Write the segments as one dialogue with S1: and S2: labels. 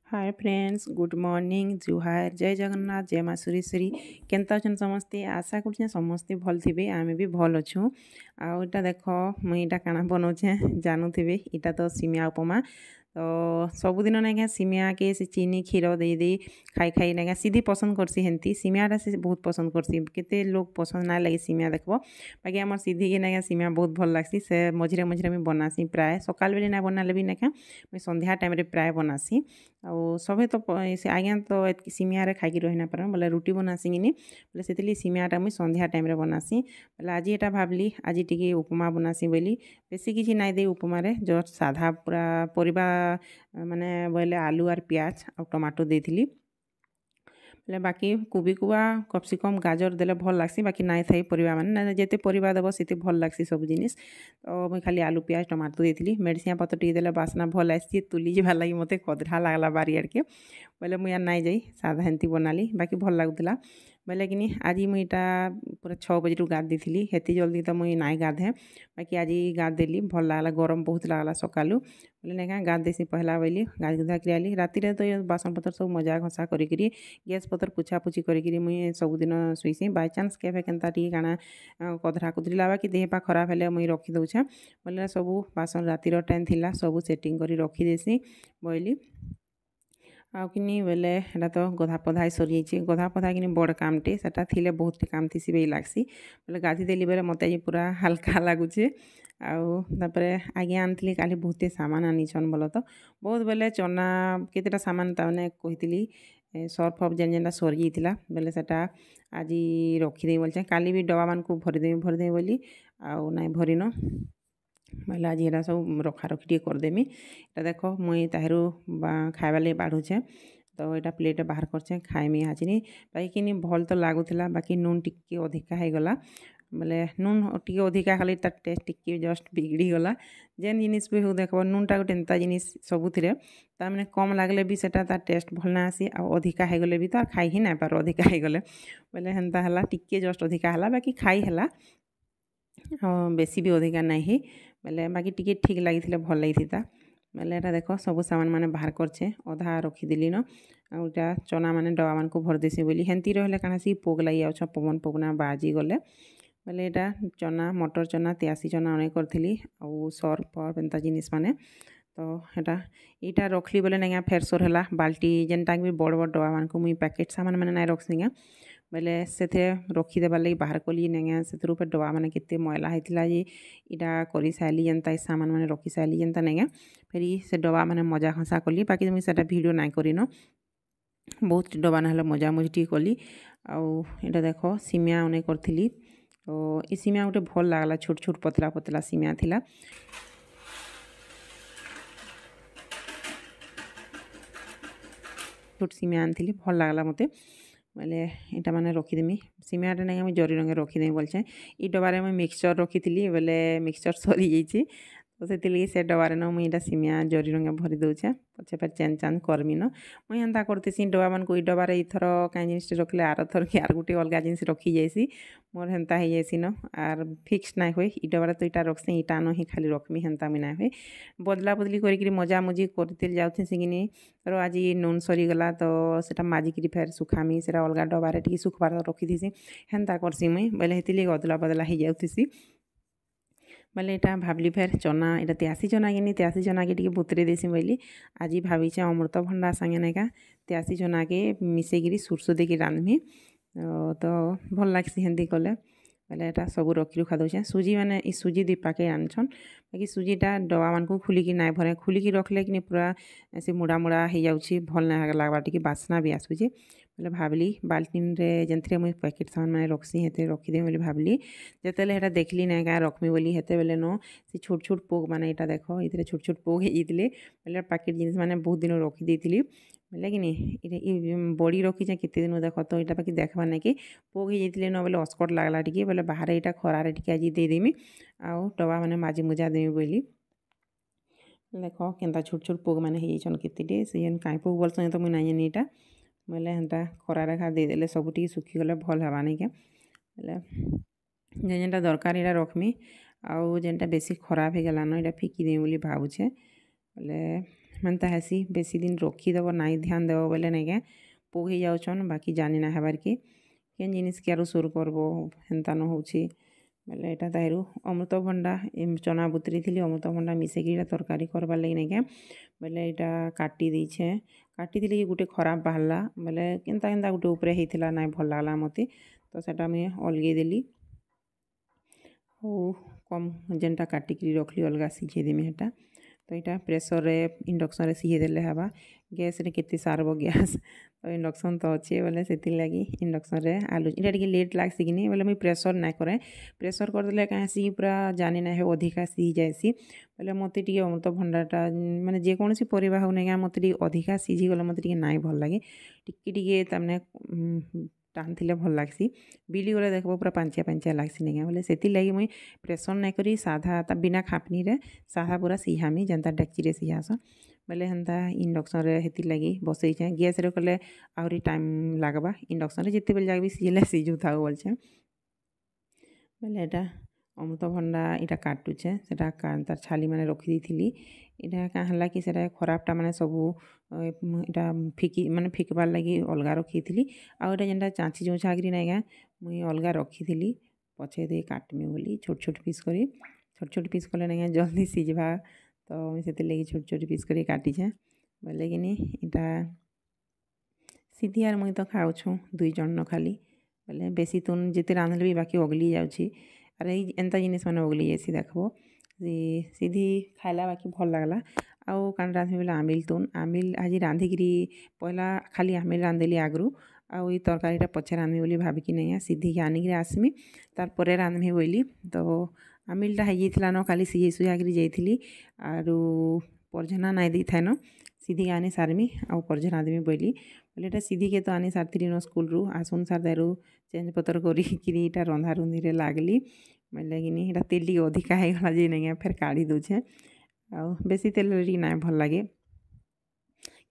S1: hi friends good morning जुहार जय जगन्नाथ जय माँ सुरेश्वरी केनता अछन समस्ते आशा कर समस्ते भल थे आम भी भल अच्छु आउटा देख मुई इटा काଣା बनाऊे जानूे इटा तो सिमिया उपमा तो सबुदिन नाइका सिमिया के से चीनी क्षीर दे दे खाई खाई नाइका सीधी पसंद करसी हेंती सिमियाटा से बहुत पसंद करसी केते लोग पसंद ना लगे सिमिया देखबो बाकी आम सीधी के नाइका सिमिया बहुत भल लगसी से मझिरे मझिरे मुझे बनासी प्राय सकाल बेले ना बनाले भी नाइका मुझे संध्या टाइम प्राय बनासी आउ सभे तो से आज्ञा तो एतकी सिमिया खाई रही ना पारन बोले रुटी बनासी कि बोले से सिमियाटा मुझे संध्या टाइम बनासी बोले आज यहाँ भावली आज टी उपमा बनासी बोली बेसी किसी नाई दे उपमारे जस्ट साधा पूरा परिबा माने बोले आलू और प्याज और टमाटो देती बोले बाकी कोबी कुआ कम गाजर देले भल लगसी बाकी नाई थाई परिबा माने जेते परिबा देबो सेते भल लगसी सब जिनिस तो मुई खाली आलू प्याज टमाटो देती मेडिसिन पत्र टी देले बासना भल आसी तुली जावा लगी मते कदरा लागला बारियाड़ के बोले मुई नाई जाई साधा हेंती बनाली बाकी भल लगुला बोले कि आज मुई इटा पूरा 6 बजे गाधे थी हेती जल्दी तो मुई नाई गाधे बाकी आज गाधेली भल लगला गरम बहुत लगला सकालू बोले ना गाधेसी पहला बोली गाधी गुधा कर आली राति तो ये बासन पतर सब मजा घसा करी गैस पतर पुछापुछी करी मुई सबुदिन शुईसी बाय चान्स केवे केनता टी काଣା कदरा कुदरी लावा कि देह पा खराब हेले मुई रखी दउछे बोले सबू बासन रातिर टाइम थिला सबू सेटिंग करी रखी देसी बोली आउ कि बोले एटा तो गधा पधा सरी जाइए गधा पधा कि बड़ कामटे सेटा थिले बहुत काम थी बेई लागसी बोले गाधी देली बेले मत आज पूरा हल्का लगुचे आउे आगे आनी काली बहुते सामान आनीछन बोल तो बहुत बेले चना केतेटा सामान तमें कही सर्फ फफ जेन जेनटा सरी जाइला बेले सेटा आज रखीदे बोलचे काली भी डब्बा मान को भरदे बोली आउ नाई भरिन बोले आज यहाँ सब रखा रखी टे करदेमी এটা देख मुई ताहरू खाइबा लगे बाढ़ुचे तो यहाँ प्लेट बाहर करछे खाइमी आज बाकी भल तो लगुला बाकी नून टिके अधिका हो गला बोले नून टी अधिका खाली तार टेस्ट टिके जस्ट बिगड़ी गला जेन जिनिस भी हो देख नूनटा गोटे एंता जिनिस सबुथिरे तार कम लगले भी सेटा तार टेस्ट भल ना आसी आ अधिका हो गले भी तो खाई ही ना पार अधिका हो गले बोले हेन्ता है टिके जस्ट अधिका है बाकी खाई है बेसी भी अधिका नहीं बोले बाकी टिके ठीक लगी भल लगी बोले यहाँ देख सब सामान मैंने बाहर करछे अधा रखीदेली न आउटा चना मैंने डब्बा मान को भरदेसी बोली हेंती रहे कहाँ सी पोग लगी आछ पवन पवना बाजी गले बोले यहाँ चना मटर चना त्यासी चना अनेक करी आउ सर्फ फर्फ एंता जिनिस माने तो यहाँ रखली बोले ना फेर सोर है बाल्टी जेनटा भी बड़ बड़ डब्बा मान को मुई पैकेट सामान मैंने ना रखसी बोले से रखीदेबार लगे बाहर कली ना से डब्बा मैंने केते मैला होता जे इटा कर सारी जेनता सामान मैंने रखी सारी जेनता ना फिर से डब्बा मैंने मजा खसा कली बाकी मुझे भिडियो ना करन बहुत डब्बा ना मजा मुझी कली आउटा देख सिमिया अनेक करी तो ये सिमिया गोटे भल लगला छोट छोट पतला पतला सिमिया थिला छोट सिमिया आनी भल लगला मत बोले यहाँ मैंने रखीदेमी सिमियाटा नहीं मुझे जरी रंगे रखीदेमी बोलचे ये डबारे मुझे मिक्सचर रखी बोले मिक्सचर सरी जाइए तो से डबारे न मुझे सिमिया जरी रंगे भरी दौचे पचे फिर चेन चान करमी न मुझे एंता करती डब्बा मान को डबार इथर कहीं जिनिस रखले आर थर कि आर गोटे अलग जिनिस रखी जाइसी मोर हेन्ता हो जाइसी न आर फिक्स ना हुए इ डबार तो यहाँ रखसी इटा न ही खाली रखमी हेन्ता भी ना हुए बदला बदली करी मजा मुझी करते जाऊँ सिगिनी तर आज नून सरीगला तो सेटा माजिकी फेर सुखामी से अलग डबारे टी सुखबार रखीसी हेन्ता करसी मुई बोले हेती अदला बदला हो जाऊँसी बोले यहाँ भावली फेर चना यहाँ त्यासी चना कि त्यासी चना के बुतरे देसी बोली आज भावीचे अमृतभंडा संगे नायका त्यासी चना के मिसेकिरी सुरसो देकी रांधमी तो भल लगसी हेंती कले बोले यहाँ सब रखी रुखा दौचे सुजी मैंने सुजी 2 पैकेट आनछन बाकी सुजीटा डब्बा मान को खुलिकी ना भरे खुलिकी रखले कि पूरा से मुड़ा मुड़ा हो जाऊँगी भल ना लगवा टी बास्ना भी आसूँ बोले भावली बाल्टीन जेनथे मुझे पैकेट सामान मैंने रखसी हेते रखीदे बोली भावली जिते यहाँ देखली ना क्या रखमी बोली हेते बेले न से छोट छोट पोग मैंने यहाँ देख ये छोट छोट पोग होते बोले पैकेट जिनिस मैंने बहुत दिन रखी बोले कि बड़ी रखीचे केते दिन देख तो यहाँ बाकी देखा ना कि पोग होते न बोले अस्कट लगला टी बोले बाहर यहाँ खरारे टी आज देदेमी आउ डब्बा मैंने माजी मुजा देमी बोली देख केन्ता छोट छोट पोग मैंने होचन केते से कहीं पोग बोलसन तो मुझे ना जानी यहाँ बोले हेन्ता खरारे खा देदेले सबुटी सुखीगले भल हवा नहीं क्या बोले जेनटा दरकार यहाँ रखमी आउ जेनटा बेसी खराब हो गलान यहाँ फिकी देमी बोली भावुचे बोले ହେନ୍ତା ହେସି ବେଶୀ ଦିନ ରଖିଦେବ ନାଇଁ ଧ୍ୟାନ ଦେବ ବୋଲେ ନାଇଁକେ ପୋକ ହେଇଯାଉଛନ୍ ବାକି ଜାନି ନା ହେବାର୍ କି କେନ୍ ଜିନିଷକେ ଆରୁ ସୁର୍ କରବ ହେନ୍ତା ନ ହଉଛି ବୋଲେ ଏଇଟା ତାହିରୁ ଅମୃତଭଣ୍ଡା ଚନା ବୁତରେଇଥିଲି ଅମୃତଭଣ୍ଡା ମିଶେଇକି ଏଇଟା ତରକାରୀ କରବାର୍ ଲାଗି ନାଇଁକେ ବୋଲେ ଏଇଟା କାଟି ଦେଇଛେ କାଟିଥିଲି କି ଗୋଟେ ଖରାପ ବାହାରିଲା ବୋଲେ କେନ୍ତା କେନ୍ତା ଗୋଟେ ଉପରେ ହେଇଥିଲା ନାଇଁ ଭଲ ଲାଗଲା ମୋତେ ତ ସେଟା ମୁଇଁ ଅଲଗେଇ ଦେଲି ଆଉ କମ୍ ଯେନ୍ଟା କାଟିକିରି ରଖଲି ଅଲଗା ସିଝେଇ ଦେମି ହେଟା ତ ଏଇଟା ପ୍ରେସରରେ ଇଣ୍ଡକ୍ସନରେ ସିଝେଇ ଦେଲେ ହେବା ଗ୍ୟାସ୍ରେ କେତେ ସାରବ ଗ୍ୟାସ୍ ତ ଇଣ୍ଡକ୍ସନ୍ ତ ଅଛେ ବୋଲେ ସେଥିର୍ଲାଗି ଇଣ୍ଡକ୍ସନରେ ଆଲୁ ଏଇଟା ଟିକେ ଲେଟ୍ ଲାଗ୍ସି କିନି ବୋଲେ ମୁଇଁ ପ୍ରେସର୍ ନାଇଁ କରେ ପ୍ରେସର୍ କରିଦେଲେ କାଁସି ପୁରା ଜାନି ନାଇଁ ହେ ଅଧିକା ସିଝି ଯାଏସି ବୋଲେ ମୋତେ ଟିକେ ଅମୃତଭଣ୍ଡାଟା ମାନେ ଯେକୌଣସି ପରିବା ହଉ ନାଇଁ ମୋତେ ଟିକେ ଅଧିକା ସିଝିଗଲେ ମୋତେ ଟିକେ ନାଇଁ ଭଲ ଲାଗେ ଟିକେ ଟିକେ ତାମାନେ ଟାନ୍ ଥିଲେ ଭଲ ଲାଗ୍ସି ବିଲି ଗଲେ ଦେଖବ ପୁରା ପାଞ୍ଚିଆ ପାଞ୍ଚିଆ ଲାଗ୍ସି ନାଇଁ ବୋଲେ ସେଥିର୍ଲାଗି ମୁଇଁ ପ୍ରେସର୍ ନାଇଁ କରି ସାଧା ତା ବିନା ଖାପନିରେ ସାଧା ପୁରା ସିଝାମି ଯେନ୍ତା ଡେକ୍ଚିରେ ସିଝାସନ୍ ବୋଲେ ହେନ୍ତା ଇଣ୍ଡକ୍ସନରେ ହେଥିର୍ଲାଗି ବସେଇଛେଁ ଗ୍ୟାସ୍ରେ କଲେ ଆହୁରି ଟାଇମ୍ ଲାଗ୍ବା ଇଣ୍ଡକ୍ସନରେ ଯେତେବେଲେ ଯାକ ବି ସିଝିଲେ ସିଝୁଥାଉ ବୋଲଛେଁ ବୋଲେ ଏଇଟା ଅମୃତଭଣ୍ଡା ଏଇଟା କାଟୁଛେ ସେଟା ତାର ଛାଲି ମାନେ ରଖିଦେଇଥିଲି ଏଇଟା କାଁ ହେଲା କି ସେଟା ଖରାପଟା ମାନେ ସବୁ ଏଇଟା ମାନେ ଫିକ୍ବାର୍ ଲାଗି ଅଲଗା ରଖିଥିଲି ଆଉ ଏଇଟା ଯେନ୍ଟା ଚାଞ୍ଚି ଚୁଞ୍ଚାକିରି ନାଇଁକା ମୁଇଁ ଅଲଗା ରଖିଥିଲି ପଛେ ଦେଇ କାଟମି ବୋଲି ଛୋଟ ଛୋଟ ପିସ୍ କରି ଛୋଟ ଛୋଟ ପିସ୍ କଲେ ନାଇଁକା ଜଲ୍ଦି ସିଝବା ତ ମୁଇଁ ସେଥିର୍ଲାଗି ଛୋଟ ଛୋଟ ପିସ୍ କରି କାଟିଛେଁ ବୋଲେ କିନି ଏଇଟା ସିଧି ଆର୍ ମୁଇଁ ତ ଖାଉଛୁଁ ଦୁଇ ଜଣ ନ ଖାଲି ବୋଲେ ବେଶୀ ତୁନ୍ ଯେତେ ରାନ୍ଧିଲେ ବି ବାକି ଅଗଲି ଯାଉଛି ଆର୍ ଏଇ ଏନ୍ତା ଜିନିଷ ମାନେ ଅଗଲି ଯାଇସି ଦେଖବ ସିଧି ଖାଇଲା ବାକି ଭଲ ଲାଗ୍ଲା ଆଉ କାଣା ରାନ୍ଧମି ବୋଲେ ଆମିଲ୍ ତୁନ୍ ଆମିଲ୍ ଆଜି ରାନ୍ଧିକିରି ପହିଲା ଖାଲି ଆମିଲ୍ ରାନ୍ଧିଦେଲି ଆଗରୁ ଆଉ ଏଇ ତରକାରୀଟା ପଛେ ରାନ୍ଧମି ବୋଲି ଭାବିକି ନାଇଁ ସିଧିକି ଆନିକିରି ଆସ୍ମି ତାର୍ପରେ ରାନ୍ଧମି ବୋଇଲି ତ ଆମିଲ୍ଟା ହେଇଯାଇଥିଲା ନ କାଲି ସିଝେଇ ସୁଝାକିରି ଯାଇଥିଲି ଆରୁ ପର୍ଝନା ନାଇଁ ଦେଇଥାଏନ ସିଧିକି ଆନି ସାର୍ମି ଆଉ ପର୍ଝନା ଦେମି ବୋଇଲି ବୋଲେ ଏଇଟା ସିଧିକେ ତ ଆନି ସାରିଥିଲି ନ ସ୍କୁଲ୍ରୁ ଆସୁନ୍ ସାର୍ ଦାରୁ ଚେଞ୍ଜ ପତ୍ର କରିକିରି ଏଇଟା ରନ୍ଧାରୁନ୍ଧିରେ ଲାଗ୍ଲି ବୋଲେ କିନି ଏଇଟା ତେଲ୍ ଟିକେ ଅଧିକା ହେଇଗଲା ଯେ ନାଇଁ ଫେର୍ କାଢ଼ି ଦଉଛେଁ ଆଉ ବେଶୀ ତେଲରେ ଟିକେ ନାଇଁ ଭଲ ଲାଗେ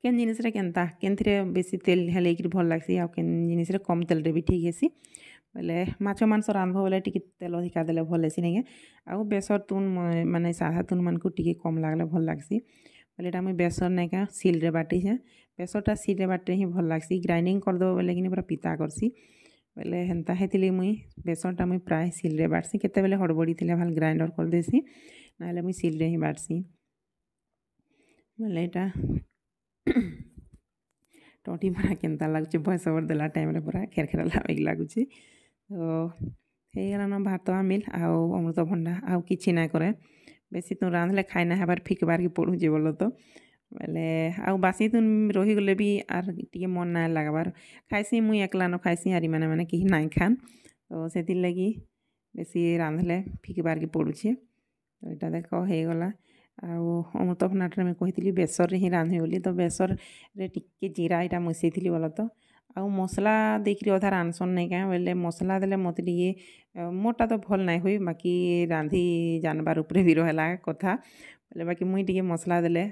S1: କେନ୍ ଜିନିଷରେ କେନ୍ତା କେନ୍ଥିରେ ବେଶୀ ତେଲ୍ ହେଲେଇକିରି ଭଲ ଲାଗ୍ସି ଆଉ କେନ୍ ଜିନିଷରେ କମ୍ ତେଲରେ ବି ଠିକ୍ ହେସି ବୋଲେ ମାଛ ମାଂସ ରାନ୍ଧବ ବୋଲେ ଟିକେ ତେଲ ଅଧିକା ଦେଲେ ଭଲ ହେସି ନାଇଁକେ ଆଉ ବେସର ତୁନ୍ ମାନେ ସାଧା ତୁନ୍ ମାନଙ୍କୁ ଟିକେ କମ୍ ଲାଗ୍ଲେ ଭଲ ଲାଗ୍ସି ବୋଲେ ଏଇଟା ମୁଇଁ ବେସର ନାଇଁକା ସିଲ୍ରେ ବାଟିଛେଁ ବେସରଟା ସିଲ୍ରେ ବାଟିଲେ ହିଁ ଭଲ ଲାଗ୍ସି ଗ୍ରାଇଣ୍ଡିଙ୍ଗ କରିଦେବ ବୋଲେ କିନି ପୁରା ପିତା କରସି ବୋଲେ ହେନ୍ତା ହେଇଥିଲି ମୁଇଁ ବେସନଟା ମୁଇଁ ପ୍ରାୟ ସିଲ୍ରେ ବାଟ୍ସି କେତେବେଲେ ହଡ଼ବଡ଼ି ଥିଲେ ଭଲ ଗ୍ରାଇଣ୍ଡର କରିଦେସି ନହେଲେ ମୁଇଁ ସିଲ୍ରେ ହିଁ ବାଟ୍ସି ବୋଲେ ଏଇଟା ଟଟି ପୁରା କେନ୍ତା ଲାଗୁଛି ଭଏସ୍ ଓଭର୍ ଦେଲା ଟାଇମ୍ରେ ପୁରା ଖେରଖେରା ଲାଗୁଛି ତ ହେଇଗଲାନ ଭାତ ଆମିଲ୍ ଆଉ ଅମୃତଭଣ୍ଡା ଆଉ କିଛି ନାଇଁ କରେ ବେଶୀ ତୁନ୍ ରାନ୍ଧିଲେ ଖାଇ ନାଇଁ ହେବାର୍ ଫିକ୍ବାର୍କେ ପଡ଼ୁଛେ ବୋଲ ତ ବୋଲେ ଆଉ ବାସି ତୁନ୍ ରହିଗଲେ ବି ଆର୍ ଟିକେ ମନ୍ ନାଇଁ ଲାଗ୍ବାର୍ ଖାଇସି ମୁଇଁ ଏକଲା ନ ଖାଇସି ଆର୍ ମାନେ କେହି ନାଇଁ ଖାନ୍ ତ ସେଥିର୍ଲାଗି ବେଶୀ ରାନ୍ଧିଲେ ଫିକ୍ବାର୍କେ ପଡ଼ୁଛେ ତ ଏଇଟା ଦେଖ ହେଇଗଲା ଆଉ ଅମୃତଭଣ୍ଡାଟା ମୁଇଁ କହିଥିଲି ବେସରରେ ହିଁ ରାନ୍ଧି ବୋଲି ତ ବେସରରେ ଟିକେ ଜିରା ଏଇଟା ମିଶେଇଥିଲି ବୋଲ ତ ଆଉ ମସଲା ଦେଇକିରି ଅଧା ରାନ୍ଧସନ୍ ନାଇଁ କାଁ ବୋଇଲେ ମସଲା ଦେଲେ ମୋତେ ଟିକେ ମୋରଟା ତ ଭଲ୍ ନାଇଁ ହୁଏ ବାକି ରାନ୍ଧି ଜାନ୍ବାର୍ ଉପରେ ବି ରହେଲା କଥା ବୋଲେ ବାକି ମୁଇଁ ଟିକେ ମସଲା ଦେଲେ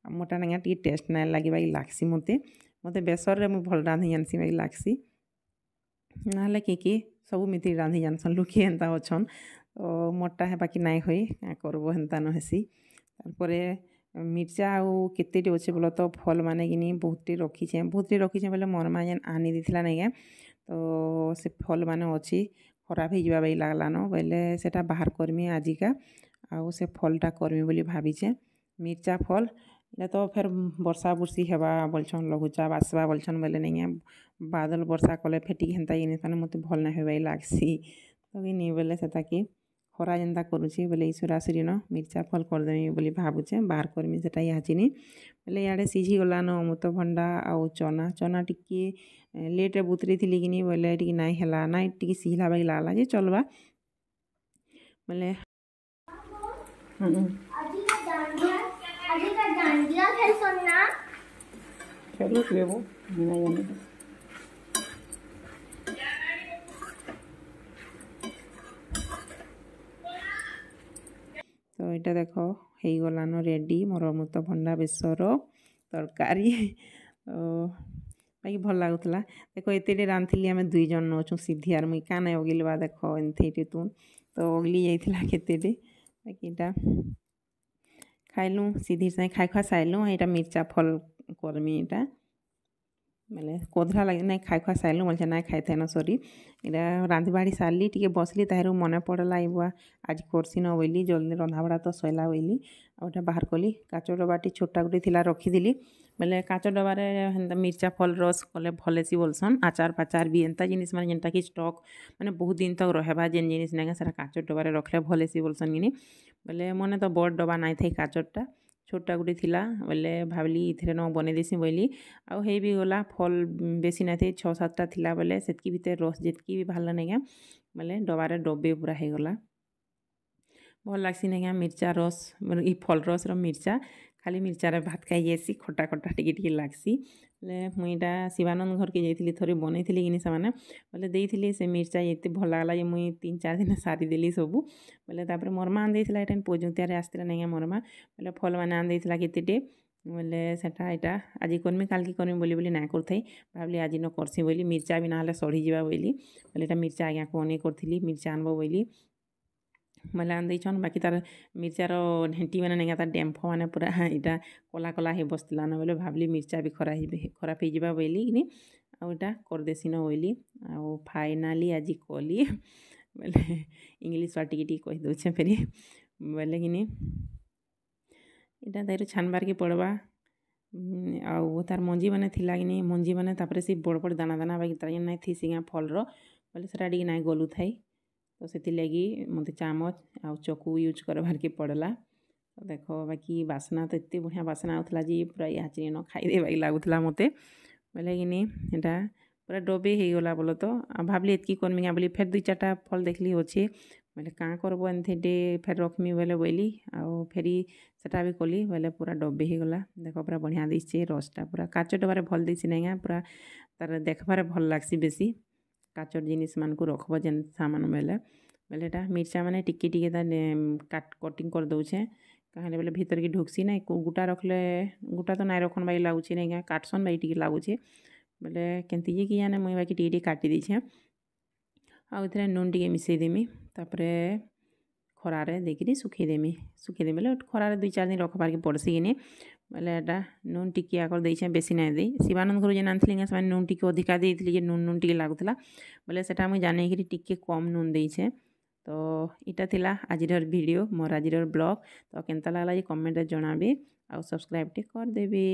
S1: ମୋରଟା ନାଇଁ ଟିକେ ଟେଷ୍ଟ ନାଇଁ ଲାଗିବାକି ଲାଗ୍ସି ମୋତେ ବେସରରେ ମୁଇଁ ଭଲ୍ ରାନ୍ଧି ଜାନ୍ସି ବାକି ଲାଗ୍ସି ନହେଲେ କିଏ ସବୁ ମିତିି ରାନ୍ଧି ଜାନ୍ସନ୍ ଲୁକେ ଏନ୍ତା ଅଛନ୍ ତ ମୋରଟା ହେବାକି ନାଇଁ ହୁଏ କାଁ କର୍ବ ହେନ୍ତା ନ ହେସି ତାର୍ପରେ ମିର୍ଚା ଆଉ କେତେଟେ ଅଛେ ବୋଲ ତ ଫଲ୍ ମାନେ କିନି ବହୁତ୍ଟେ ରଖିଛେଁ ବୋଲେ ମୋର୍ ମା ଯେନ୍ ଆନି ଦେଇଥିଲା ନାଇଁକେ ତ ସେ ଫଲ୍ ମାନେ ଅଛି ଖରାପ ହେଇଯିବା ବାକି ଲାଗ୍ଲାନ ବୋଇଲେ ସେଟା ବାହାର କର୍ମି ଆଜିକା ଆଉ ସେ ଫଲ୍ଟା କର୍ମି ବୋଲି ଭାବିଛେଁ ମିର୍ଚା ଫଲ୍ ଏଇଟା ତ ଫେର୍ ବର୍ଷା ବୁର୍ଷି ହେବା ବୋଲଛନ୍ ଲଘୁଚାପ ଆସ୍ବା ବୋଲଛନ୍ ବୋଇଲେ ନାଇଁକେ ବାଦଲ୍ ବର୍ଷା କଲେ ଫେର୍ ଟିକେ ହେନ୍ତା ଜିନିଷ୍ ମାନେ ମୋତେ ଭଲ୍ ନାଇଁ ହେବାକି ଲାଗ୍ସି ତ ନି ବୋଲେ ସେଟାକେ ଖରା ଯେନ୍ତା କରୁଛି ବୋଲେ ଇ ସୁରାସୁରିନ ମିର୍ଚା ଫଲ୍ କରିଦେମି ବୋଲି ଭାବୁଛେଁ ବାହାର କର୍ମି ସେଟା ଇହାଚିନି ବୋଲେ ଇଆଡ଼େ ସିଝି ଗଲାନ ଅମୃତଭଣ୍ଡା ଆଉ ଚନା ଟିକେ ଲେଟ୍ରେ ବୁତରେଇ ଥିଲି କିନି ବୋଇଲେ ଟିକେ ନାଇଁ ହେଲା ନାଇଁ ଟିକେ ସିଝିଲା ବାକି ଲାଗ୍ଲା ଯେ ଚଲ୍ବା ବୋଲେ ତ ଏଇଟା ଦେଖ ହେଇଗଲାନ ରେଡ଼ି ମୋର ଅମୃତଭଣ୍ଡା ବେସର ତରକାରୀ ବାକି ଭଲ୍ ଲାଗୁଥିଲା ଦେଖ ଏତେଟେ ରାନ୍ଧିଥିଲି ଆମେ 2 ଜଣ ଅଛୁଁ ସିଧି ଆର୍ ମୁଇଁ କାଁ ନାଇଁ ଅଗିଲ୍ବା ଦେଖ ଏନ୍ଥେଇଟେ ତୁନ୍ ତ ଅଗଲି ଯାଇଥିଲା କେତେଟେ ବାକି ଏଇଟା ଖାଇଲୁ ସିଧି ସାଙ୍ଗେ ଖାଇ ଖୁଆ ସାଇଲୁ ଏଇଟା ମିର୍ଚା ଫଲ୍ କର୍ମି ଏଇଟା ବେଲେ କୋଧ୍ରା ଲାଗି ନାଇଁ ଖାଇ ଖୁଆ ସାଇଲୁ ବୋଲଛେ ନାଇଁ ଖାଇଥାଇନ ସରି ଏଇଟା ରାନ୍ଧି ବାଢ଼ି ସାରିଲି ଟିକେ ବସିଲି ତାହିରୁ ମନେ ପଡ଼ଲା ଏଇ ବୁଆ ଆଜି କର୍ସି ନ ବୋଇଲି ଜଲ୍ଦି ରନ୍ଧାବଢ଼ା ତ ସଇଲା ବୋଇଲି ଆଉ ଏଇଟା ବାହାର କଲି କାଚ ଡବାଟି ଛୋଟା ଗୁଟେ ଥିଲା ରଖିଦେଲି ବେଲେ କାଚ ଡବାରେ ହେନ୍ତା ମିର୍ଚା ଫଲ୍ ରସ୍ କଲେ ଭଲ୍ ହେସି ବୋଲ୍ସନ୍ ଆଚାର୍ ପାଚାର୍ ବି ଏନ୍ତା ଜିନିଷ୍ ମାନେ ଯେନ୍ଟାକି ଷ୍ଟକ୍ ମାନେ ବହୁତ୍ ଦିନ୍ ତକ୍ ରହେବା ଯେନ୍ ଜିନିଷ୍ ନାଇଁକା ସେଟା କାଚ ଡବାରେ ରଖ୍ଲେ ଭଲ୍ ହେସି ବୋଲ୍ସନ୍ କିନି ବେଲେ ମନେ ତ ବଡ଼୍ ଡବା ନାଇଁ ଥାଇ କାଚର୍ଟା ଛୋଟା ଗୁଟେ ଥିଲା ବେଲେ ଭାବ୍ଲି ଇଥିରେ ନ ବନେଇ ଦେସିଁ ବୋଇଲି ଆଉ ହେଇ ବି ଗଲା ଫଲ୍ ବେଶୀ ନାଇଁ ଥାଇ 6-7ଟା ଥିଲା ବେଲେ ସେତ୍କି ଭିତ୍ରେ ରସ୍ ଯେତ୍କି ବି ବାହାରିଲା ନେଇଁକା ବେଲେ ଡବାରେ ଡବେ ପୁରା ହେଇଗଲା ଭଲ୍ ଲାଗ୍ସି ନେଇଁକା ମିର୍ଚା ରସ୍ ଇ ଫଲ୍ ରସ୍ର ମିର୍ଚା ଖାଲି ମିର୍ଚାରେ ଭାତ୍ ଖାଇ ଯାଏସି ଖଟା ଖଟା ଟିକେ ଟିକେ ଲାଗ୍ସି ବେଲେ ମୁଇଁ ଇଟା ଶିବାନନ୍ଦ୍ ଘର୍କେ ଯାଇଥିଲି ଥରେ ବନେଇଥିଲି କିନି ସେମାନେ ବେଲେ ଦେଇଥିଲି ସେ ମିର୍ଚା ଏତେ ଭଲ୍ ଲାଗ୍ଲା ଯେ ମୁଇଁ 3-4 ଦିନେ ସାରିଦେଲି ସବୁ ବେଲେ ତାପରେ ମୋର୍ ମା ଆଣିଦେଇଥିଲା ଏଟା ପୋଜୁତିଆରେ ଆସିଥିଲା ନେଇଁକା ମୋର୍ ମା ବେଲେ ଫଲ୍ମାନେ ଆଣିଦେଇଥିଲା କେତେଟେ ବେଲେ ସେଟା ଇଟା ଆଜି କର୍ମି କାଲ୍କି କର୍ମି ବୋଲି ନାଇଁ କରୁଥାଇ ଭାବ୍ଲି ଆଜି ନ କର୍ସିଁ ବୋଇଲି ମିର୍ଚା ବି ନାହେଲେ ସଢ଼ିଯିବା ବୋଇଲି ବେଲେ ଏଟା ମିର୍ଚା ଆଜ୍ଞାକୁ ଅନେଇ କରିଥିଲି ମିର୍ଚା ଆନ୍ବ ବୋଇଲି ବେଲେ ଆଣିଦେଇଛନ୍ ବାକି ତାର୍ ମିର୍ଚାର ଢେଣ୍ଟିମାନେ ନେଇଁକା ତାର୍ ଡେମ୍ଫ ମାନେ ପୁରା ଇଟା କଲା କଲା ହେଇ ବସିଥିଲାନ ବେଲେ ଭାବ୍ଲି ମିର୍ଚା ବି ଖରାପ୍ ହେଇଯିବା ବୋଇଲି କିନି ଆଉ ଇଟା କରିଦେସିନ ବୋଇଲି ଆଉ ଫାଇନାଲି ଆଜି କଲି ବେଲେ ଇଂଲିଶ୍ ୱାର୍ଡ଼ ଟିକେ ଟିକେ କହିଦଉଛେ ଫେରି ବେଲେ କିନି ଇଟା ତାହିରୁ ଛାନ୍ବାର୍କେ ପଡ଼୍ବା ଆଉ ତାର୍ ମଞ୍ଜିମାନେ ଥିଲା କିନି ମଞ୍ଜିମାନେ ତାପରେ ସେ ବଡ଼୍ ବଡ଼୍ ଦାନା ଦାନା ବାକି ତାର୍ ଯେନ୍ ନାଇଁ ଥିସି ଗାଁ ଫଲ୍ର ବେଲେ ସେଟା ଟିକେ ନାଇଁ ଗଲୁଥାଇ ତ ସେଥିର୍ଲାଗି ମତେ ଚାମଚ୍ ଆଉ ଚକୁ ୟୁଜ୍ କର୍ବାର୍କେ ପଡ଼୍ଲା ଦେଖ ବାକି ବାସ୍ନା ତ ଏତେ ବଢ଼ିଆ ବାସ୍ନା ଆଉଥିଲା ଯେ ପୁରା ଇହାଚିନ ଖାଇଦେବାକେ ଲାଗୁଥିଲା ମତେ ବେଲେ କିନି ହେଟା ପୁରା ଡବେ ହେଇଗଲା ବୋଲ ତ ଆଉ ଭାବ୍ଲି ଏତ୍କି କର୍ମି କାଁ ବୋଲି ଫେର୍ 2-4ଟା ଫଲ୍ ଦେଖ୍ଲି ଅଛେ ବେଲେ କାଁ କର୍ବ ଏନ୍· ଫେର୍ ରଖ୍ମି ବେଲେ ବୋଇଲି ଆଉ ଫେରି ସେଟା ବି କଲି ବେଲେ ପୁରା ଡବେ ହେଇଗଲା ଦେଖ ପୁରା ବଢ଼ିଆ ଦିସ୍ଛେ ରସ୍ଟା ପୁରା କାଚ ଡବାରେ ଭଲ୍ ଦିସି ନାଇଁକା ପୁରା ତାର୍ ଦେଖ୍ବାରେ ଭଲ୍ ଲାଗ୍ସି ବେଶୀ କାଚର୍ ଜିନିଷ୍ମାନ୍କୁ ରଖ୍ବ ଯେନ୍ ସାମାନ୍ ବେଲେ ଏଟା ମିର୍ଚା ମାନେ ଟିକେ ଟିକେ ତାର୍ କଟିଂ କରିଦଉଛେ କାହିଁଲେ ବେଲେ ଭିତର୍କେ ଢୁକ୍ସି ନାଇଁ ଗୁଟା ରଖ୍ଲେ ଗୁଟା ତ ନାଇଁ ରଖନ୍ ବାଗି ଲାଗୁଛେ ନାଇଁକା କାଟ୍ସନ୍ ବାଗି ଟିକେ ଲାଗୁଛେ ବେଲେ କେନ୍ତି ଯେ କି ଜାନେ ମୁଇଁ ବାକି ଟିକେ ଟିକେ କାଟି ଦେଇଛେଁ ଆଉ ଏଥିରେ ନୁନ୍ ଟିକେ ମିଶେଇ ଦେମି ତାପରେ ଖରାରେ ଦେଇକିରି ଶୁଖେଇଦେମି ବେଲେ ଖରାରେ 2-4 ଦିନ୍ ରଖ୍ବାର୍କେ ପଡ଼୍ସି କିନି ବେଲେ ଏଟା ନୁନ୍ ଟିକେ ଆଗର୍ ଦେଇଛେଁ ବେଶୀ ନାଇଁ ଦେଇ ଶିବାନନ୍ଦ୍ ଘରୁ ଯେନ୍ ଆଣିଥିଲି ସେମାନେ ନୁନ୍ ଟିକେ ଅଧିକା ଦେଇଥିଲେ ଯେ ନୁନ୍ ଟିକେ ଲାଗୁଥିଲା ବେଲେ ସେଟା ମୁଇଁ ଜାନିକିରି ଟିକେ କମ୍ ନୁନ୍ ଦେଇଛେଁ ତ ଇଟା ଥିଲା ଆଜିର ଭିଡ଼ିଓ ମୋର୍ ଆଜିର ବ୍ଲଗ୍ ତ କେନ୍ତା ଲାଗ୍ଲା ଯେ କମେଣ୍ଟ୍ରେ ଜଣାବେ ଆଉ ସବ୍ସ୍କ୍ରାଇବ୍ଟେ କରିଦେବେ